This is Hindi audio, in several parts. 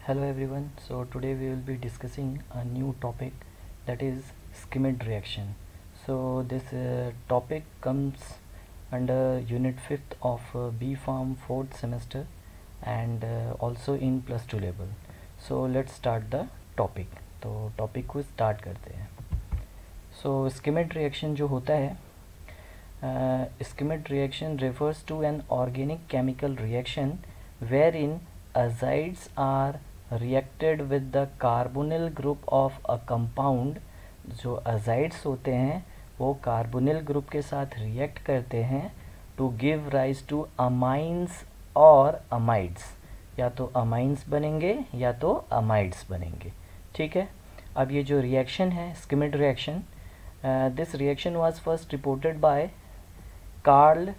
Hello everyone. So today we will be discussing a new topic, that is Schmidt reaction. So this topic comes under unit 5th of B Pharm 4th semester and also in plus 2 level. So let's start the topic. तो टॉपिक को स्टार्ट करते हैं. So Schmidt reaction जो होता है, Schmidt reaction refers to an organic chemical reaction wherein azides are reacted with the carbonyl group of a compound. जो azides होते हैं वो carbonyl group के साथ react करते हैं to give rise to amines और amides. या तो amines बनेंगे या तो amides बनेंगे. ठीक है. अब ये जो रिएक्शन है Schmidt reaction, this reaction was first reported by Carl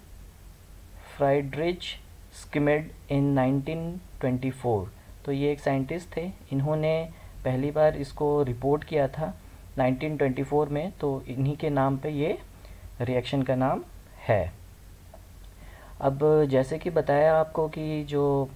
Friedrich Schmidt in 1924. तो ये एक साइंटिस्ट थे, इन्होंने पहली बार इसको रिपोर्ट किया था 1924 में. तो इन्हीं के नाम पे ये रिएक्शन का नाम है. अब जैसे कि बताया आपको कि जो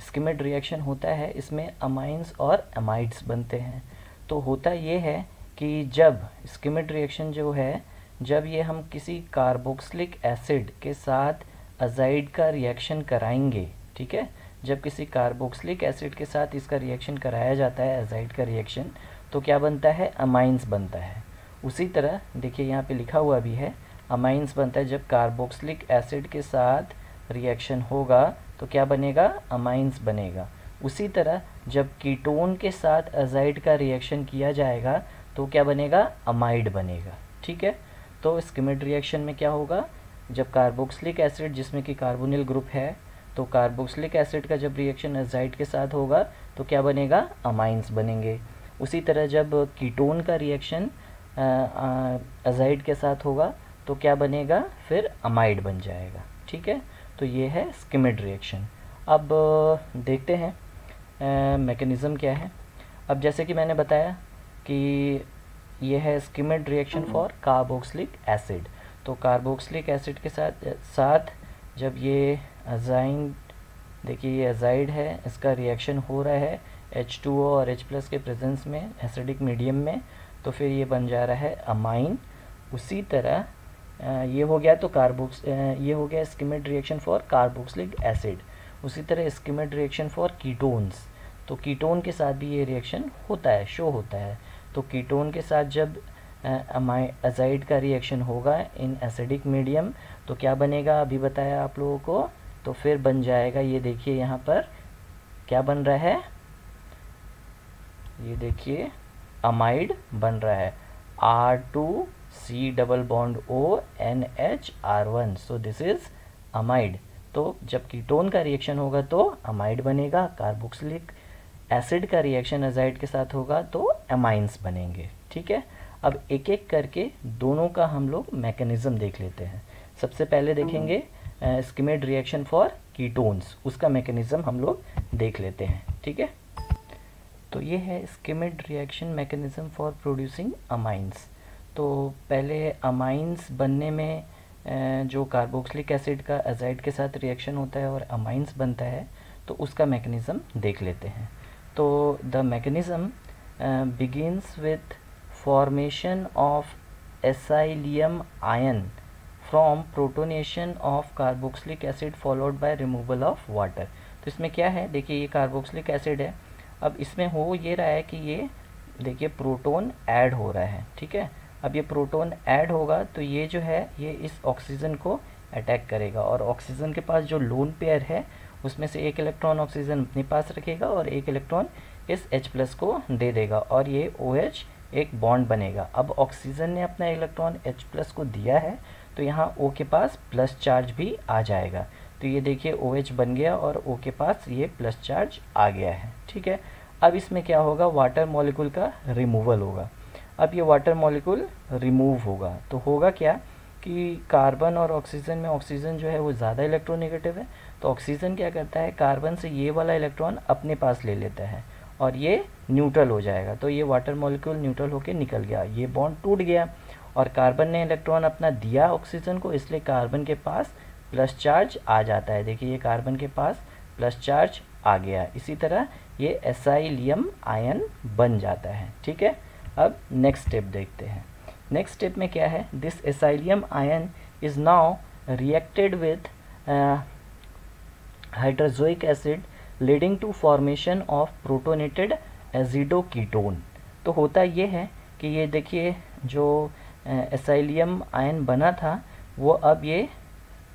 Schmidt रिएक्शन होता है इसमें अमाइंस और अमाइड्स बनते हैं. तो होता ये है कि जब Schmidt रिएक्शन जो है, जब ये हम किसी कार्बोक्सिलिक एसिड के साथ अजाइड का रिएक्शन कराएंगे, ठीक है, जब किसी कार्बोक्सिलिक एसिड के साथ इसका रिएक्शन कराया जाता है अजाइड का रिएक्शन, तो क्या बनता है, अमाइंस बनता है. उसी तरह देखिए यहाँ पे लिखा हुआ भी है, अमाइंस बनता है जब कार्बोक्सिलिक एसिड के साथ रिएक्शन होगा तो क्या बनेगा, अमाइंस बनेगा. उसी तरह जब कीटोन के साथ अजाइड का रिएक्शन किया जाएगा तो क्या बनेगा, अमाइड बनेगा. ठीक है. तो Schmidt रिएक्शन में क्या होगा, जब कार्बोक्सिलिक एसिड जिसमें कि कार्बोनिल ग्रुप है, तो कार्बोक्सिलिक एसिड का जब रिएक्शन अजाइड के साथ होगा तो क्या बनेगा, अमाइंस बनेंगे. उसी तरह जब कीटोन का रिएक्शन अजाइड के साथ होगा तो क्या बनेगा, फिर अमाइड बन जाएगा. ठीक है. तो ये है Schmidt रिएक्शन. अब देखते हैं मैकेनिज़्म क्या है. अब जैसे कि मैंने बताया कि ये है Schmidt reaction for carboxylic acid. तो कार्बोक्सिलिक एसिड के साथ जब ये अजाइड, देखिए ये अजाइड है, इसका रिएक्शन हो रहा है H2O और H+ के प्रेजेंस में एसिडिक मीडियम में, तो फिर ये बन जा रहा है अमाइन. उसी तरह ये हो गया, तो ये हो गया Schmidt reaction for carboxylic acid. उसी तरह Schmidt रिएक्शन फॉर कीटोन्स, तो कीटोन के साथ भी ये रिएक्शन होता है, शो होता है. तो कीटोन के साथ जब अजाइड का रिएक्शन होगा इन एसिडिक मीडियम तो क्या बनेगा, अभी बताया आप लोगों को. तो फिर बन जाएगा, ये देखिए यहाँ पर क्या बन रहा है, ये देखिए अमाइड बन रहा है, R2C double bond ONHR1. So this is amide. तो जब कीटोन का रिएक्शन होगा तो अमाइड बनेगा, कार्बोक्सिलिक एसिड का रिएक्शन अजाइड के साथ होगा तो अमाइंस बनेंगे. ठीक है. अब एक एक करके दोनों का हम लोग मैकेनिज्म देख लेते हैं. सबसे पहले देखेंगे Schmidt रिएक्शन फॉर कीटोन्स, उसका मैकेनिज्म हम लोग देख लेते हैं. ठीक है. तो ये है Schmidt reaction mechanism for producing amines. तो पहले अमाइंस बनने में जो कार्बोक्सिलिक एसिड का अजाइड के साथ रिएक्शन होता है और अमाइंस बनता है, तो उसका मैकेनिज्म देख लेते हैं. तो the mechanism begins with formation of acylium ion from protonation of carboxylic acid followed by removal of water. तो इसमें क्या है, देखिए ये कार्बोक्सिलिक एसिड है. अब इसमें हो ये रहा है कि ये देखिए प्रोटोन ऐड हो रहा है. ठीक है. अब ये प्रोटोन ऐड होगा तो ये जो है ये इस ऑक्सीजन को अटैक करेगा, और ऑक्सीजन के पास जो लोन पेयर है उसमें से एक इलेक्ट्रॉन ऑक्सीजन अपने पास रखेगा और एक इलेक्ट्रॉन इस H+ को दे देगा, और ये OH एक बॉन्ड बनेगा. अब ऑक्सीजन ने अपना इलेक्ट्रॉन H+ को दिया है तो यहाँ O के पास प्लस चार्ज भी आ जाएगा. तो ये देखिए OH बन गया और O के पास ये प्लस चार्ज आ गया है. ठीक है. अब इसमें क्या होगा, वाटर मॉलिक्यूल का रिमूवल होगा. अब ये वाटर मॉलिक्यूल रिमूव होगा तो होगा क्या कि कार्बन और ऑक्सीजन में ऑक्सीजन जो है वो ज़्यादा इलेक्ट्रोनेगेटिव है, तो ऑक्सीजन क्या करता है, कार्बन से ये वाला इलेक्ट्रॉन अपने पास ले लेता है और ये न्यूट्रल हो जाएगा. तो ये वाटर मॉलिक्यूल न्यूट्रल होकर निकल गया, ये बॉन्ड टूट गया, और कार्बन ने इलेक्ट्रॉन अपना दिया ऑक्सीजन को, इसलिए कार्बन के पास प्लस चार्ज आ जाता है. देखिए ये कार्बन के पास प्लस चार्ज आ गया। इसी तरह ये एसाइलियम आयन बन जाता है। ठीक है, अब नेक्स्ट स्टेप देखते हैं। नेक्स्ट स्टेप में क्या है, this acylium ion is now reacted with hydrazoic acid leading to formation of protonated azidoketone. तो होता ये है कि ये देखिए जो एसाइलियम आयन बना था वो अब ये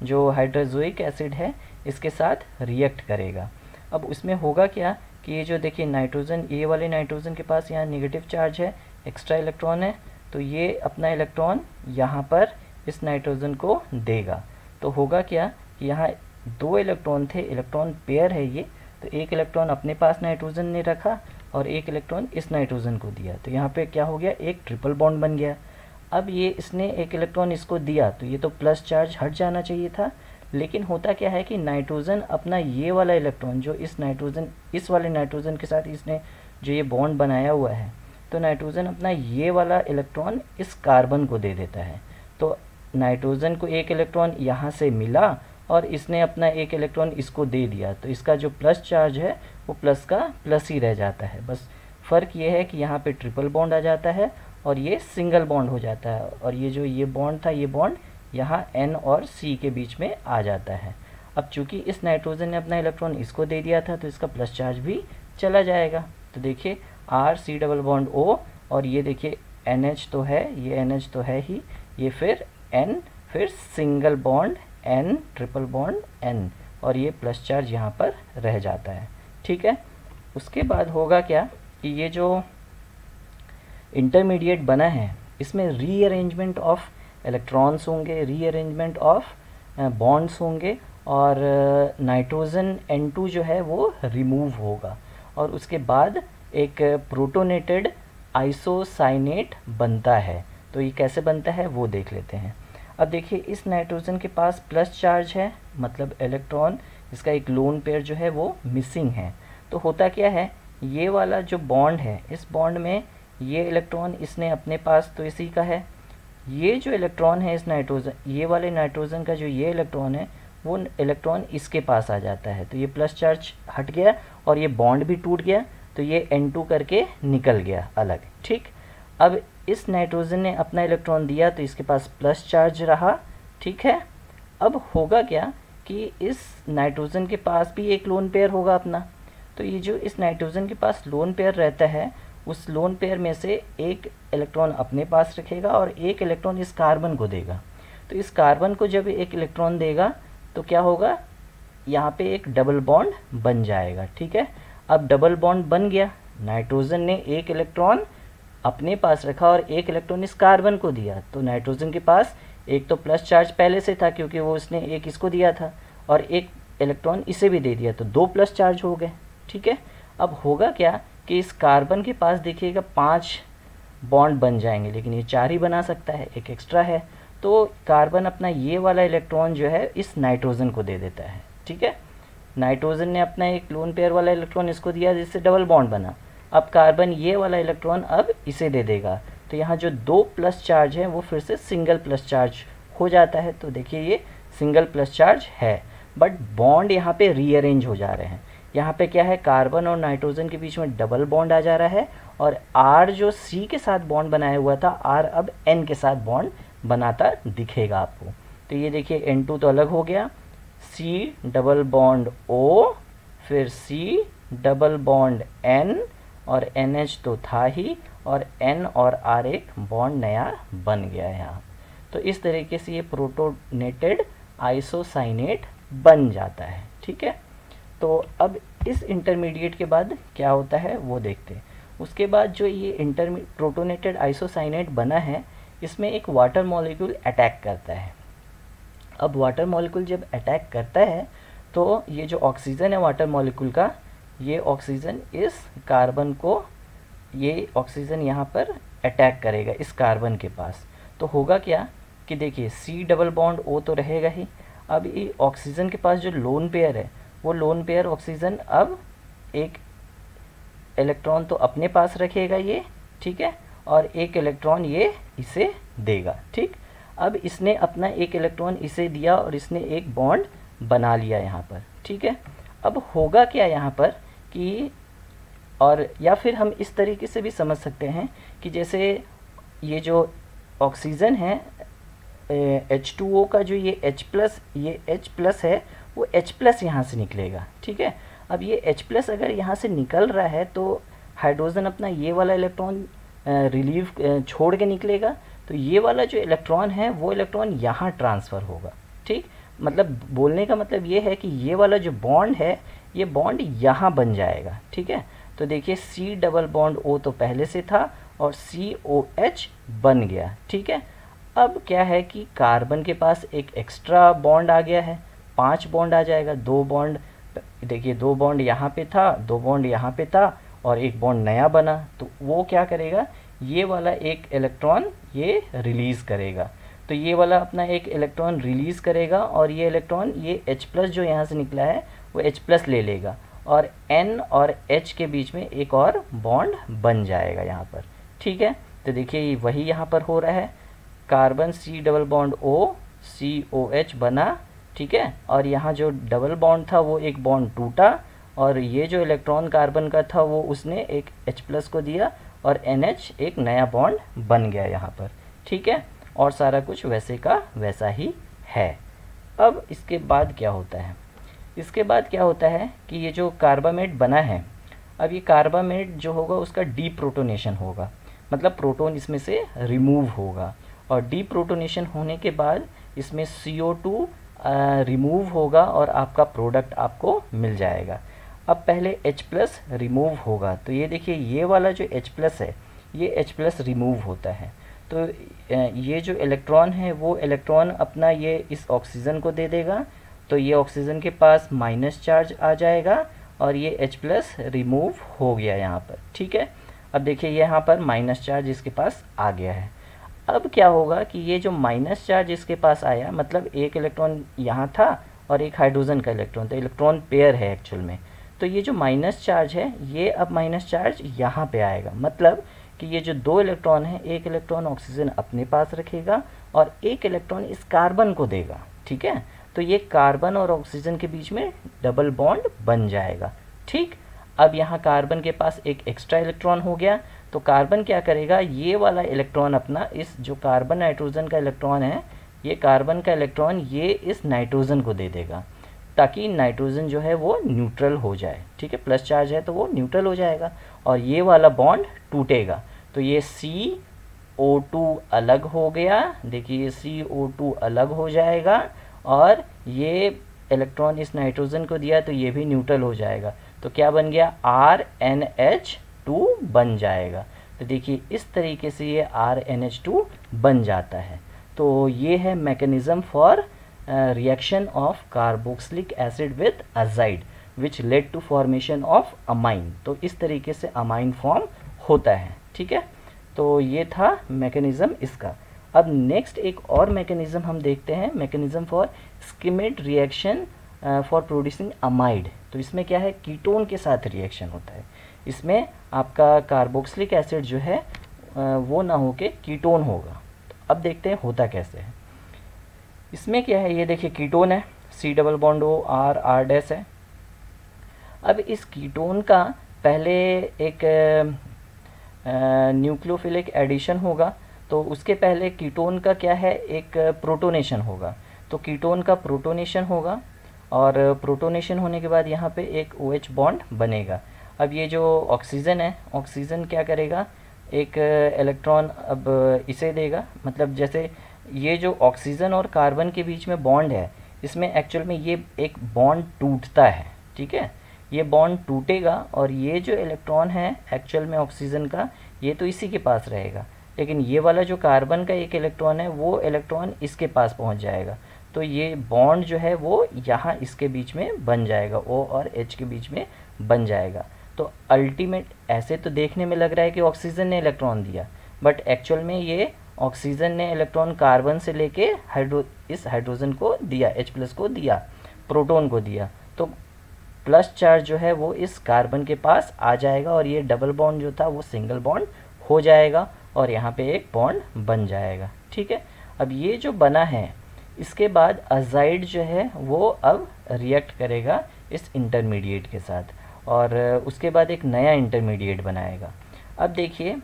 जो हाइड्रोजोइक एसिड है इसके साथ रिएक्ट करेगा। अब उसमें होगा क्या कि ये जो देखिए नाइट्रोजन, ये वाले नाइट्रोजन के पास यहाँ नेगेटिव चार्ज है, एक्स्ट्रा इलेक्ट्रॉन है, तो ये अपना इलेक्ट्रॉन यहाँ पर इस नाइट्रोजन को देगा। तो होगा क्या कि यहाँ 2 इलेक्ट्रॉन थे, इलेक्ट्रॉन पेयर है ये, तो एक इलेक्ट्रॉन अपने पास नाइट्रोजन ने रखा और एक इलेक्ट्रॉन इस नाइट्रोजन को दिया। तो यहाँ पे क्या हो गया, एक ट्रिपल बॉन्ड बन गया। अब ये इसने एक इलेक्ट्रॉन इसको दिया तो ये तो प्लस चार्ज हट जाना चाहिए था, लेकिन होता क्या है कि नाइट्रोजन अपना ये वाला इलेक्ट्रॉन जो इस नाइट्रोजन, इस वाले नाइट्रोजन के साथ इसने जो ये बॉन्ड बनाया हुआ है, तो नाइट्रोजन अपना ये वाला इलेक्ट्रॉन इस कार्बन को दे देता है। तो नाइट्रोजन को एक इलेक्ट्रॉन यहाँ से मिला और इसने अपना एक इलेक्ट्रॉन इसको दे दिया, तो इसका जो प्लस चार्ज है वो प्लस का प्लस ही रह जाता है। बस फ़र्क ये है कि यहाँ पे ट्रिपल बॉन्ड आ जाता है और ये सिंगल बॉन्ड हो जाता है, और ये जो ये बॉन्ड था ये बॉन्ड यहाँ N और C के बीच में आ जाता है। अब चूंकि इस नाइट्रोजन ने अपना इलेक्ट्रॉन इसको दे दिया था तो इसका प्लस चार्ज भी चला जाएगा। तो देखिए R C double bond O, और ये देखिए NH तो है, ये NH तो है ही, ये फिर N, फिर single bond N, triple bond N, और ये प्लस चार्ज यहाँ पर रह जाता है। ठीक है, उसके बाद होगा क्या कि ये जो इंटरमीडिएट बना है इसमें रीअरेंजमेंट ऑफ इलेक्ट्रॉन्स होंगे, रीअरेंजमेंट ऑफ बॉन्ड्स होंगे, और नाइट्रोजन N2 जो है वो रिमूव होगा, और उसके बाद एक प्रोटोनेटेड आइसोसाइनेट बनता है। तो ये कैसे बनता है वो देख लेते हैं। अब देखिए इस नाइट्रोजन के पास प्लस चार्ज है, मतलब इलेक्ट्रॉन, इसका एक लोन पेयर जो है वो मिसिंग है। तो होता क्या है, ये वाला जो बॉन्ड है इस बॉन्ड में ये इलेक्ट्रॉन इसने अपने पास तो इसी का है, ये जो इलेक्ट्रॉन है इस नाइट्रोजन, ये वाले नाइट्रोजन का जो ये इलेक्ट्रॉन है वो इलेक्ट्रॉन इसके पास आ जाता है। तो ये प्लस चार्ज हट गया और ये बॉन्ड भी टूट गया, तो ये N2 करके निकल गया अलग। ठीक, अब इस नाइट्रोजन ने अपना इलेक्ट्रॉन दिया तो इसके पास प्लस चार्ज रहा। ठीक है, अब होगा क्या कि इस नाइट्रोजन के पास भी एक लोन पेयर होगा अपना, तो ये जो इस नाइट्रोजन के पास लोन पेयर रहता है उस लोन पेयर में से एक इलेक्ट्रॉन अपने पास रखेगा और एक इलेक्ट्रॉन इस कार्बन को देगा। तो इस कार्बन को जब एक इलेक्ट्रॉन देगा तो क्या होगा, यहाँ पे एक डबल बॉन्ड बन जाएगा। ठीक है, अब डबल बॉन्ड बन गया, नाइट्रोजन ने एक इलेक्ट्रॉन अपने पास रखा और एक इलेक्ट्रॉन इस कार्बन को दिया, तो नाइट्रोजन के पास एक तो प्लस चार्ज पहले से था क्योंकि वो उसने एक इसको दिया था, और एक इलेक्ट्रॉन इसे भी दे दिया, तो 2 प्लस चार्ज हो गए। ठीक है, अब होगा क्या कि इस कार्बन के पास देखिएगा 5 बॉन्ड बन जाएंगे, लेकिन ये 4 ही बना सकता है, एक एक्स्ट्रा है, तो कार्बन अपना ये वाला इलेक्ट्रॉन जो है इस नाइट्रोजन को दे देता है। ठीक है, नाइट्रोजन ने अपना एक लोन पेयर वाला इलेक्ट्रॉन इसको दिया जिससे डबल बॉन्ड बना, अब कार्बन ये वाला इलेक्ट्रॉन अब इसे दे देगा, तो यहाँ जो 2 प्लस चार्ज है वो फिर से सिंगल प्लस चार्ज हो जाता है। तो देखिए ये सिंगल प्लस चार्ज है, बट बॉन्ड यहाँ पे रीअरेंज हो जा रहे हैं। यहाँ पे क्या है, कार्बन और नाइट्रोजन के बीच में डबल बॉन्ड आ जा रहा है, और R जो C के साथ बॉन्ड बनाया हुआ था R अब N के साथ बॉन्ड बनाता दिखेगा आपको। तो ये देखिए N2 तो अलग हो गया, C डबल बॉन्ड O, फिर C डबल बॉन्ड N, और NH तो था ही, और N और R एक बॉन्ड नया बन गया है यहाँ। तो इस तरीके से ये प्रोटोनेटेड आइसोसाइनेट बन जाता है। ठीक है, तो अब इस इंटरमीडिएट के बाद क्या होता है वो देखते हैं। उसके बाद जो ये प्रोटोनेटेड आइसोसाइनेट बना है इसमें एक वाटर मॉलिक्यूल अटैक करता है। अब वाटर मॉलिक्यूल जब अटैक करता है तो ये जो ऑक्सीजन है वाटर मॉलिक्यूल का, ये ऑक्सीजन इस कार्बन को, ये ऑक्सीजन यहाँ पर अटैक करेगा इस कार्बन के पास। तो होगा क्या कि देखिए C डबल बॉन्ड O तो रहेगा ही, अब ये ऑक्सीजन के पास जो लोन पेयर है वो लोन पेयर ऑक्सीजन अब एक इलेक्ट्रॉन तो अपने पास रखेगा ये, ठीक है, और एक इलेक्ट्रॉन ये इसे देगा। ठीक, अब इसने अपना एक इलेक्ट्रॉन इसे दिया और इसने एक बॉन्ड बना लिया यहाँ पर। ठीक है, अब होगा क्या यहाँ पर कि, और या फिर हम इस तरीके से भी समझ सकते हैं कि जैसे ये जो ऑक्सीजन है H2O का जो ये H+ है वो H+ यहाँ से निकलेगा, ठीक है। अब ये H+ अगर यहाँ से निकल रहा है तो हाइड्रोजन अपना ये वाला इलेक्ट्रॉन रिलीव छोड़ के निकलेगा, तो ये वाला जो इलेक्ट्रॉन है वो इलेक्ट्रॉन यहाँ ट्रांसफ़र होगा, ठीक। मतलब बोलने का मतलब ये है कि ये वाला जो बॉन्ड है ये बॉन्ड यहाँ बन जाएगा, ठीक है। तो देखिए C+O तो पहले से था और COH बन गया, ठीक है। अब क्या है कि कार्बन के पास एक एक्स्ट्रा बॉन्ड आ गया है, 5 बॉन्ड आ जाएगा। 2 बॉन्ड, देखिए 2 बॉन्ड यहाँ पे था, 2 बॉन्ड यहाँ पे था और एक बॉन्ड नया बना, तो वो क्या करेगा, ये वाला एक इलेक्ट्रॉन ये रिलीज़ करेगा। तो ये वाला अपना एक इलेक्ट्रॉन रिलीज़ करेगा और ये इलेक्ट्रॉन ये H+ जो यहाँ से निकला है वो H+ ले लेगा और N और H के बीच में एक और बॉन्ड बन जाएगा यहाँ पर, ठीक है। तो देखिए वही यहाँ पर हो रहा है, कार्बन C+O COH बना, ठीक है। और यहाँ जो डबल बॉन्ड था वो एक बॉन्ड टूटा और ये जो इलेक्ट्रॉन कार्बन का था वो उसने एक H+ को दिया और NH एक नया बॉन्ड बन गया यहाँ पर, ठीक है। और सारा कुछ वैसे का वैसा ही है। अब इसके बाद क्या होता है, इसके बाद क्या होता है कि ये जो कार्बामेट बना है, अब ये कार्बामेट जो होगा उसका डीप्रोटोनेशन होगा, मतलब प्रोटॉन इसमें से रिमूव होगा और डीप्रोटोनेशन होने के बाद इसमें CO2 रिमूव होगा और आपका प्रोडक्ट आपको मिल जाएगा। अब पहले H+ रिमूव होगा, तो ये देखिए ये वाला जो H+ है ये H+ रिमूव होता है, तो ये जो इलेक्ट्रॉन है वो इलेक्ट्रॉन अपना ये इस ऑक्सीजन को दे देगा, तो ये ऑक्सीजन के पास माइनस चार्ज आ जाएगा और ये H+ रिमूव हो गया यहाँ पर, ठीक है। अब देखिए यहाँ पर माइनस चार्ज इसके पास आ गया है। अब क्या होगा कि ये जो माइनस चार्ज इसके पास आया, मतलब एक इलेक्ट्रॉन यहाँ था और एक हाइड्रोजन का इलेक्ट्रॉन, तो इलेक्ट्रॉन पेयर है एक्चुअल में, तो ये जो माइनस चार्ज है ये अब माइनस चार्ज यहाँ पे आएगा, मतलब कि ये जो 2 इलेक्ट्रॉन है, एक इलेक्ट्रॉन ऑक्सीजन अपने पास रखेगा और एक इलेक्ट्रॉन इस कार्बन को देगा, ठीक है। तो ये कार्बन और ऑक्सीजन के बीच में डबल बॉन्ड बन जाएगा, ठीक। अब यहाँ कार्बन के पास एक एक्स्ट्रा इलेक्ट्रॉन हो गया, तो कार्बन क्या करेगा, ये वाला इलेक्ट्रॉन अपना इस जो कार्बन नाइट्रोजन का इलेक्ट्रॉन है, ये कार्बन का इलेक्ट्रॉन ये इस नाइट्रोजन को दे देगा, ताकि नाइट्रोजन जो है वो न्यूट्रल हो जाए, ठीक है। प्लस चार्ज है तो वो न्यूट्रल हो जाएगा और ये वाला बॉन्ड टूटेगा, तो ये CO2 अलग हो गया, देखिए CO2 अलग हो जाएगा और ये इलेक्ट्रॉन इस नाइट्रोजन को दिया तो ये भी न्यूट्रल हो जाएगा, तो क्या बन गया, RNH2 बन जाएगा। तो देखिए इस तरीके से ये RNH2 बन जाता है। तो ये है mechanism for reaction of carboxylic acid with azide which led to formation of amine. तो इस तरीके से अमाइन फॉर्म होता है, ठीक है। तो ये था मैकेनिज्म इसका। अब नेक्स्ट एक और मैकेनिज्म हम देखते हैं, mechanism for Schmidt reaction for producing amide. तो इसमें क्या है, कीटोन के साथ रिएक्शन होता है, इसमें आपका कार्बोक्सिलिक एसिड जो है वो ना होके कीटोन होगा। तो अब देखते हैं होता कैसे है। इसमें क्या है, ये देखिए कीटोन है, C+O R है। अब इस कीटोन का पहले एक न्यूक्लियोफिलिक एडिशन होगा, तो उसके पहले कीटोन का क्या है, एक प्रोटोनेशन होगा। तो कीटोन का प्रोटोनेशन होगा और प्रोटोनेशन होने के बाद यहाँ पे एक OH बॉन्ड बनेगा। अब ये जो ऑक्सीजन है, ऑक्सीजन क्या करेगा, एक इलेक्ट्रॉन अब इसे देगा, मतलब जैसे ये जो ऑक्सीजन और कार्बन के बीच में बॉन्ड है, इसमें एक्चुअल में ये एक बॉन्ड टूटता है, ठीक है। ये बॉन्ड टूटेगा और ये जो इलेक्ट्रॉन है एक्चुअल में ऑक्सीजन का, ये तो इसी के पास रहेगा, लेकिन ये वाला जो कार्बन का एक इलेक्ट्रॉन है वो इलेक्ट्रॉन इसके पास पहुंच जाएगा, तो ये बॉन्ड जो है वो यहाँ इसके बीच में बन जाएगा, O और H के बीच में बन जाएगा। तो अल्टीमेट ऐसे तो देखने में लग रहा है कि ऑक्सीजन ने इलेक्ट्रॉन दिया, बट एक्चुअल में ये ऑक्सीजन ने इलेक्ट्रॉन कार्बन से लेके इस हाइड्रोजन को दिया, H+ को दिया, प्रोटॉन को दिया, तो प्लस चार्ज जो है वो इस कार्बन के पास आ जाएगा और ये डबल बॉन्ड जो था वो सिंगल बॉन्ड हो जाएगा और यहाँ पे एक बॉन्ड बन जाएगा, ठीक है। अब ये जो बना है, इसके बाद अजाइड जो है वो अब रिएक्ट करेगा इस इंटरमीडिएट के साथ, और उसके बाद एक नया इंटरमीडिएट बनाएगा। अब देखिए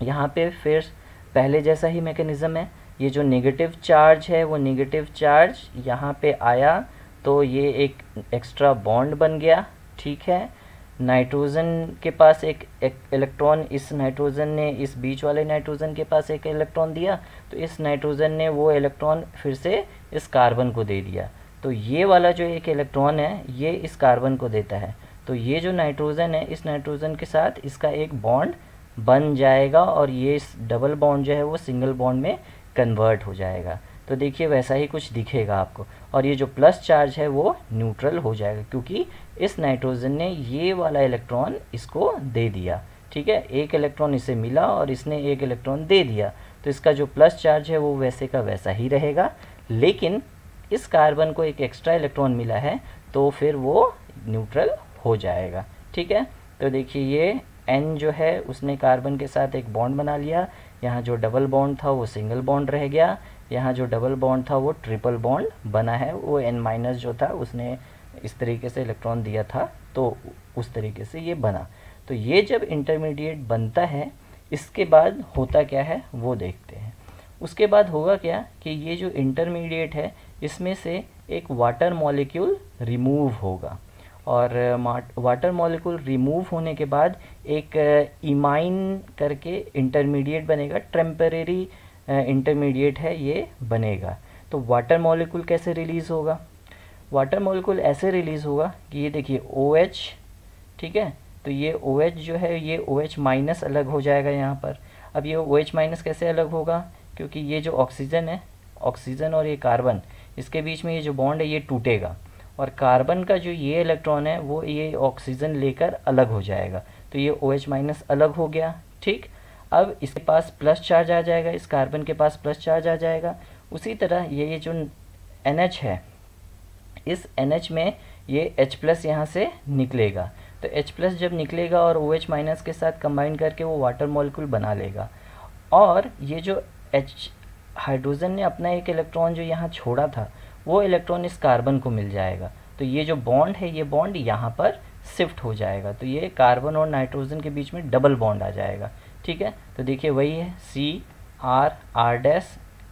यहाँ पे फिर पहले जैसा ही मैकेनिज़्म है, ये जो नेगेटिव चार्ज है वो नेगेटिव चार्ज यहाँ पे आया तो ये एक एक्स्ट्रा बॉन्ड बन गया, ठीक है। नाइट्रोजन के पास एक इलेक्ट्रॉन, इस नाइट्रोजन ने इस बीच वाले नाइट्रोजन के पास एक इलेक्ट्रॉन दिया, तो इस नाइट्रोजन ने वो इलेक्ट्रॉन फिर से इस कार्बन को दे दिया, तो ये वाला जो एक इलेक्ट्रॉन है ये इस कार्बन को देता है, तो ये जो नाइट्रोजन है इस नाइट्रोजन के साथ इसका एक बॉन्ड बन जाएगा और ये इस डबल बॉन्ड जो है वो सिंगल बॉन्ड में कन्वर्ट हो जाएगा। तो देखिए वैसा ही कुछ दिखेगा आपको, और ये जो प्लस चार्ज है वो न्यूट्रल हो जाएगा क्योंकि इस नाइट्रोजन ने ये वाला इलेक्ट्रॉन इसको दे दिया, ठीक है। एक इलेक्ट्रॉन इसे मिला और इसने एक इलेक्ट्रॉन दे दिया, तो इसका जो प्लस चार्ज है वो वैसे का वैसा ही रहेगा, लेकिन इस कार्बन को एक एक्स्ट्रा इलेक्ट्रॉन मिला है तो फिर वो न्यूट्रल हो जाएगा, ठीक है। तो देखिए ये N जो है उसने कार्बन के साथ एक बॉन्ड बना लिया, यहाँ जो डबल बॉन्ड था वो सिंगल बॉन्ड रह गया, यहाँ जो डबल बॉन्ड था वो ट्रिपल बॉन्ड बना है, वो N- जो था उसने इस तरीके से इलेक्ट्रॉन दिया था तो उस तरीके से ये बना। तो ये जब इंटरमीडिएट बनता है इसके बाद होता क्या है वो देखते हैं। उसके बाद होगा क्या कि ये जो इंटरमीडिएट है इसमें से एक वाटर मॉलिक्यूल रिमूव होगा, और वाटर मॉलिक्यूल रिमूव होने के बाद एक इमाइन करके इंटरमीडिएट बनेगा, टेम्परेरी इंटरमीडिएट है ये बनेगा। तो वाटर मॉलिक्यूल कैसे रिलीज़ होगा? वाटर मॉलिक्यूल ऐसे रिलीज़ होगा कि ये देखिए OH, ठीक है, तो ये OH जो है ये OH माइनस अलग हो जाएगा यहाँ पर। अब ये OH माइनस कैसे अलग होगा? क्योंकि ये जो ऑक्सीजन है, ऑक्सीजन और ये कार्बन, इसके बीच में ये जो बॉन्ड है ये टूटेगा, और कार्बन का जो ये इलेक्ट्रॉन है वो ये ऑक्सीजन लेकर अलग हो जाएगा, तो ये OH माइनस अलग हो गया, ठीक। अब इसके पास प्लस चार्ज आ जाएगा, इस कार्बन के पास प्लस चार्ज आ जाएगा। उसी तरह ये जो NH है, इस NH में ये H प्लस यहाँ से निकलेगा, तो H प्लस जब निकलेगा और OH माइनस के साथ कंबाइन करके वो वाटर मॉलिक्यूल बना लेगा, और ये जो हाइड्रोजन ने अपना एक इलेक्ट्रॉन जो यहाँ छोड़ा था वो इलेक्ट्रॉन इस कार्बन को मिल जाएगा, तो ये जो बॉन्ड है ये बॉन्ड यहाँ पर शिफ्ट हो जाएगा, तो ये कार्बन और नाइट्रोजन के बीच में डबल बॉन्ड आ जाएगा, ठीक है। तो देखिए वही है CR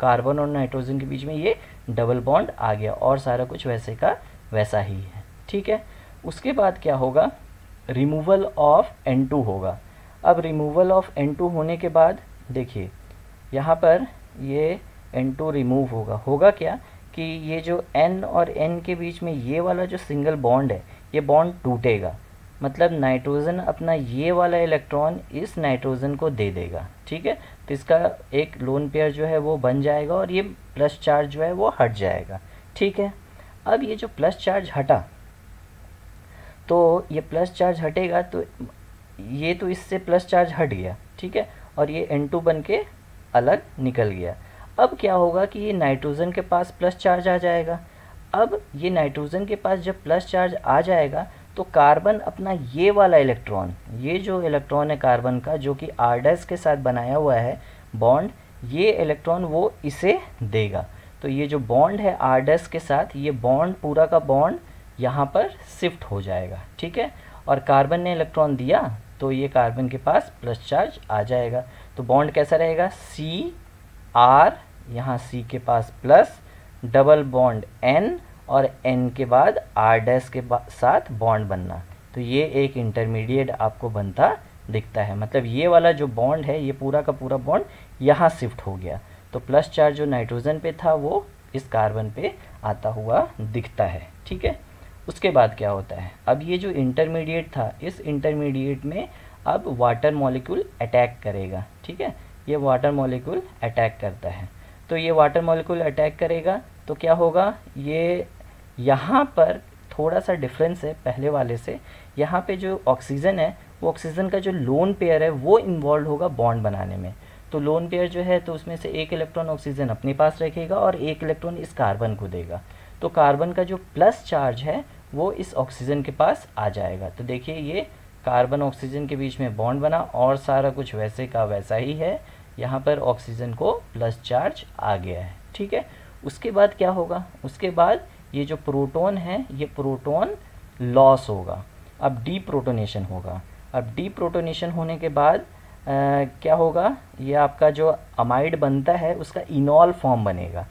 कार्बन और नाइट्रोजन के बीच में ये डबल बॉन्ड आ गया, और सारा कुछ वैसे का वैसा ही है, ठीक है। उसके बाद क्या होगा? रिमूवल ऑफ N2 होगा। अब रिमूवल ऑफ N2 होने के बाद देखिए यहाँ पर ये N2 रिमूव होगा क्या कि ये जो N और N के बीच में ये वाला जो सिंगल बॉन्ड है ये बॉन्ड टूटेगा, मतलब नाइट्रोजन अपना ये वाला इलेक्ट्रॉन इस नाइट्रोजन को दे देगा, ठीक है। तो इसका एक लोन पेयर जो है वो बन जाएगा और ये प्लस चार्ज जो है वो हट जाएगा, ठीक है। अब ये जो प्लस चार्ज हटा, तो ये प्लस चार्ज हटेगा तो ये तो इससे प्लस चार्ज हट गया, ठीक है, और ये N2 बन के अलग निकल गया। अब क्या होगा कि ये नाइट्रोजन के पास प्लस चार्ज आ जाएगा। अब ये नाइट्रोजन के पास जब प्लस चार्ज आ जाएगा तो कार्बन अपना ये वाला इलेक्ट्रॉन, ये जो इलेक्ट्रॉन है कार्बन का जो कि R- के साथ बनाया हुआ है बॉन्ड, ये इलेक्ट्रॉन वो इसे देगा, तो ये जो बॉन्ड है R- के साथ, ये बॉन्ड पूरा का बॉन्ड यहाँ पर शिफ्ट हो जाएगा, ठीक है। और कार्बन ने इलेक्ट्रॉन दिया तो ये कार्बन के पास प्लस चार्ज आ जाएगा, तो बॉन्ड कैसा रहेगा? CR, यहाँ C के पास प्लस, डबल बॉन्ड N, और N के बाद R- के साथ बॉन्ड बनना, तो ये एक इंटरमीडिएट आपको बनता दिखता है। मतलब ये वाला जो बॉन्ड है ये पूरा का पूरा बॉन्ड यहाँ शिफ्ट हो गया, तो प्लस चार्ज जो नाइट्रोजन पे था वो इस कार्बन पे आता हुआ दिखता है, ठीक है। उसके बाद क्या होता है? अब ये जो इंटरमीडिएट था, इस इंटरमीडिएट में अब वाटर मॉलिक्यूल अटैक करेगा, ठीक है। ये वाटर मॉलिक्यूल अटैक करता है, तो ये वाटर मॉलिक्यूल अटैक करेगा तो क्या होगा? ये यहाँ पर थोड़ा सा डिफरेंस है पहले वाले से, यहाँ पे जो ऑक्सीजन है वो ऑक्सीजन का जो लोन पेयर है वो इन्वॉल्व होगा बॉन्ड बनाने में, तो लोन पेयर जो है तो उसमें से एक इलेक्ट्रॉन ऑक्सीजन अपने पास रखेगा और एक इलेक्ट्रॉन इस कार्बन को देगा, तो कार्बन का जो प्लस चार्ज है वो इस ऑक्सीजन के पास आ जाएगा। तो देखिए ये कार्बन ऑक्सीजन के बीच में बॉन्ड बना और सारा कुछ वैसे का वैसा ही है, यहाँ पर ऑक्सीजन को प्लस चार्ज आ गया है, ठीक है। उसके बाद क्या होगा? उसके बाद ये जो प्रोटॉन है ये प्रोटॉन लॉस होगा। अब डीप्रोटोनेशन होगा। अब डीप्रोटोनेशन होने के बाद क्या होगा, ये आपका जो अमाइड बनता है उसका इनॉल फॉर्म बनेगा।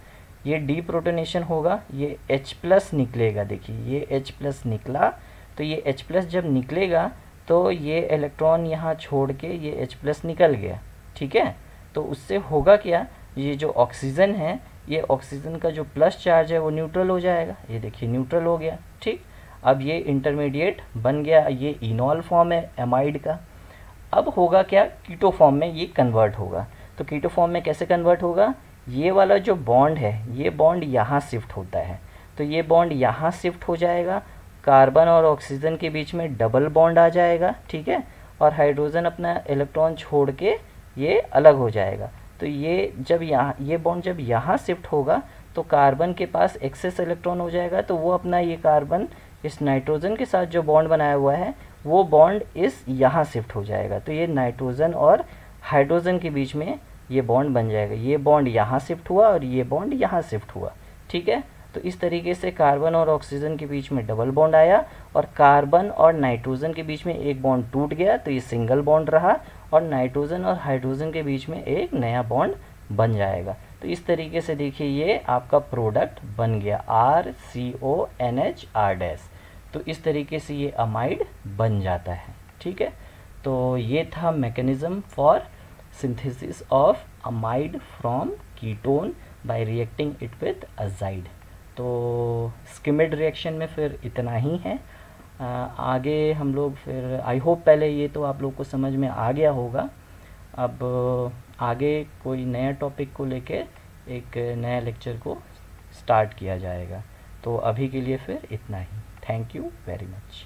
ये डीप्रोटोनेशन होगा, ये H+ निकलेगा। देखिए ये H+ निकला, तो ये H+ जब निकलेगा तो ये इलेक्ट्रॉन यहाँ छोड़ के ये H+ निकल गया, ठीक है। तो उससे होगा क्या, ये जो ऑक्सीजन है, ये ऑक्सीजन का जो प्लस चार्ज है वो न्यूट्रल हो जाएगा। ये देखिए न्यूट्रल हो गया, ठीक। अब ये इंटरमीडिएट बन गया, ये इनॉल फॉर्म है एमाइड का। अब होगा क्या, कीटो फॉर्म में ये कन्वर्ट होगा। तो कीटो फॉर्म में कैसे कन्वर्ट होगा, ये वाला जो बॉन्ड है, ये बॉन्ड यहाँ शिफ्ट होता है, तो ये बॉन्ड यहाँ शिफ्ट हो जाएगा, कार्बन और ऑक्सीजन के बीच में डबल बॉन्ड आ जाएगा, ठीक है। और हाइड्रोजन अपना इलेक्ट्रॉन छोड़ के ये अलग हो जाएगा। तो ये जब यहाँ ये बॉन्ड जब यहाँ शिफ्ट होगा तो कार्बन के पास एक्सेस इलेक्ट्रॉन हो जाएगा, तो वो अपना ये कार्बन इस नाइट्रोजन के साथ जो बॉन्ड बनाया हुआ है वो बॉन्ड इस यहाँ शिफ्ट हो जाएगा। तो ये नाइट्रोजन और हाइड्रोजन के बीच में ये बॉन्ड बन जाएगा। ये बॉन्ड यहाँ शिफ्ट हुआ और ये बॉन्ड यहाँ शिफ्ट हुआ, ठीक है। तो इस तरीके से कार्बन और ऑक्सीजन के बीच में डबल बॉन्ड आया और कार्बन और नाइट्रोजन के बीच में एक बॉन्ड टूट गया, तो ये सिंगल बॉन्ड रहा और नाइट्रोजन और हाइड्रोजन के बीच में एक नया बॉन्ड बन जाएगा। तो इस तरीके से देखिए ये आपका प्रोडक्ट बन गया RCONH R-। तो इस तरीके से ये अमाइड बन जाता है, ठीक है। तो ये था mechanism for synthesis of amide from ketone bye reacting it with azide. तो स्किमिड रिएक्शन में फिर इतना ही है। आगे हम लोग फिर आई होप पहले ये तो आप लोग को समझ में आ गया होगा। अब आगे कोई नया टॉपिक को लेके एक नया लेक्चर को स्टार्ट किया जाएगा। तो अभी के लिए फिर इतना ही। Thank you very much.